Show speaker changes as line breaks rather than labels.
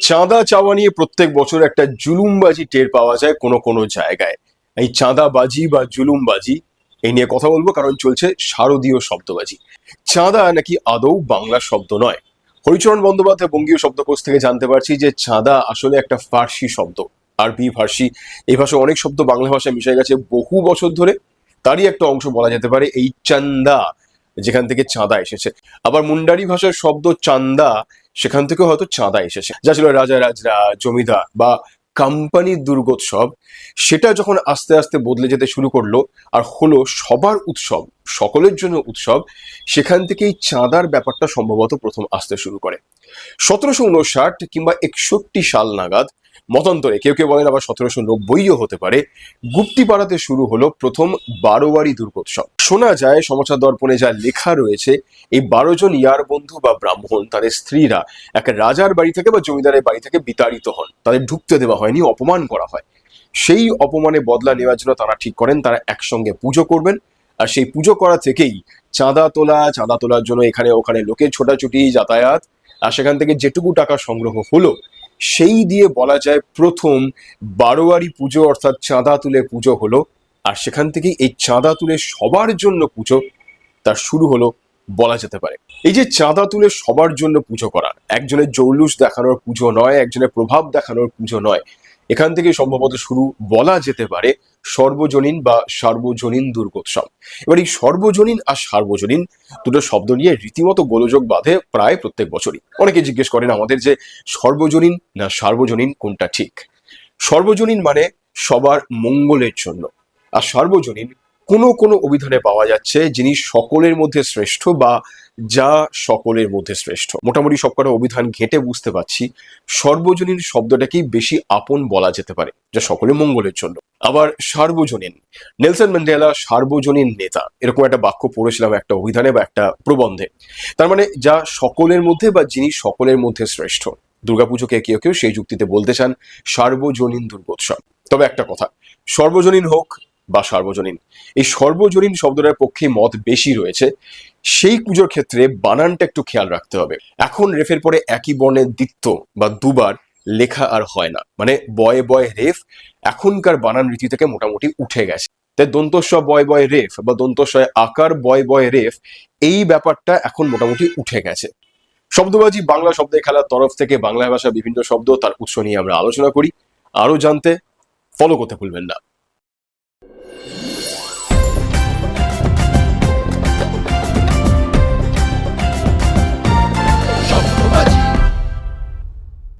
চাঁদা চাওয়া নিয়ে প্রত্যেক বছর একটা জুলুমবাজি টের পাওয়া যায় কোনো কোনো জায়গায়। এই চাঁদাবাজি বা জুলুমবাজি এই নিয়ে কথা বলবো, কারণ চলছে শারদীয় শব্দবাজি। চাঁদা নাকি আদৌ বাংলা শব্দ নয়। হরিচরণ বন্দ্যোপাধ্যায় বঙ্গীয় শব্দকোষ থেকে জানতে পারছি যে চাঁদা আসলে একটা ফার্সি শব্দ, আরবি ফার্সি। এই ভাষায় অনেক শব্দ বাংলা ভাষায় মিশে গেছে বহু বছর ধরে। তারই একটা অংশ বলা যেতে পারে এই চান্দা, যেখান থেকে চাঁদা এসেছে। আবার মুন্ডারি ভাষার শব্দ চান্দা, সেখান থেকে হয়তো চাঁদা এসেছে, যা ছিল রাজা রাজরা, জমিদার বা কোম্পানির দুর্গোৎসব। সেটা যখন আস্তে আস্তে বদলে যেতে শুরু করলো আর হলো সবার উৎসব, সকলের জন্য উৎসব, সেখান থেকেই চাঁদার ব্যাপারটা সম্ভবত প্রথম আসতে শুরু করে 1759 কিংবা 61 সাল নাগাদ। মতান্তরে কেউ কেউ বলেন আবার 1790ও হতে পারে। গুপ্তিপাড়াতে শুরু হলো প্রথম বারোয়ারি দুর্গোৎসব। শোনা যায়, সমাচার দর্পণে যা লেখা রয়েছে, এই 12 জন ইয়ার বন্ধু বা ব্রাহ্মণ তাদের স্ত্রীরা এক রাজার বাড়ি থেকে বা জমিদারের বাড়ি থেকে বিতাড়িত হন, তাদের ঢুকতে দেওয়া হয়নি, অপমান করা হয়। সেই অপমানে বদলা নেওয়ার জন্য তারা ঠিক করেন তারা একসঙ্গে পুজো করবেন। আর সেই পুজো করা থেকেই চাঁদা তোলা, চাঁদা তোলার জন্য এখানে ওখানে লোকের ছোটাছুটি, যাতায়াত, আর সেখান থেকে যেটুকু টাকা সংগ্রহ হলো সেই দিয়ে বলা যায় প্রথম বারোয়ারি পুজো, অর্থাৎ চাঁদা তুলে পুজো হলো। আর সেখান থেকেই এই চাঁদা তুলে সবার জন্য পুজো তার শুরু হলো বলা যেতে পারে। এই যে চাঁদা তুলে সবার জন্য পুজো করা, একজনের জৌলুস দেখানোর পুজো নয়, একজনের প্রভাব দেখানোর পুজো নয়। এখান থেকে সম্ভবত শুরু বলা যেতে পারে সর্বজনীন বা সার্বজনীন দুর্গোৎসব। এবার এই সর্বজনীন আর সার্বজনীন দুটো শব্দ নিয়ে রীতিমতো গোলযোগ বাঁধে প্রায় প্রত্যেক বছরই। অনেকে জিজ্ঞেস করেন আমাদের যে সর্বজনীন না সার্বজনীন কোনটা ঠিক। সর্বজনীন মানে সবার মঙ্গলের জন্য, আর সার্বজনীন কোনো কোনো অভিধানে পাওয়া যাচ্ছে যিনি সকলের মধ্যে শ্রেষ্ঠ বা যা সকলের মধ্যে শ্রেষ্ঠ। মোটামুটি সবকটা অভিধান ঘেঁটে বুঝতে পারছি সর্বজনীন শব্দটাকেই বেশি আপন বলা যেতে পারে, যা সকলের মঙ্গলের জন্য। আবার সার্বজনীন, নেলসন ম্যান্ডেলা সার্বজনীন নেতা, এরকম একটা বাক্য পড়েছিলাম একটা অভিধানে বা একটা প্রবন্ধে। তার মানে যা সকলের মধ্যে বা যিনি সকলের মধ্যে শ্রেষ্ঠ। দুর্গাপুজোকে কেউ কেউ সেই যুক্তিতে বলতে চান সার্বজনীন দুর্গোৎসব। তবে একটা কথা, সর্বজনীন হোক বা সার্বজনীন, এই সর্বজনীন শব্দটার পক্ষে মত বেশি রয়েছে। সেই পুজোর ক্ষেত্রে বানানটা একটু খেয়াল রাখতে হবে। এখন রেফের পরে একই বর্ণের দ্বিত্ব বা দুবার লেখা আর হয় না, মানে বয় বয় রেফ এখনকার বানান রীতি থেকে মোটামুটি উঠে গেছে। তাই দন্তস্ব বয় বয় রেফ বা দন্তস্বয় আকার বয় বয় রেফ, এই ব্যাপারটা এখন মোটামুটি উঠে গেছে। শব্দবাজি বাংলা শব্দের খেলার তরফ থেকে বাংলা ভাষা বিভিন্ন শব্দ তার উৎস নিয়ে আমরা আলোচনা করি। আরো জানতে ফলো করতে ভুলবেন না।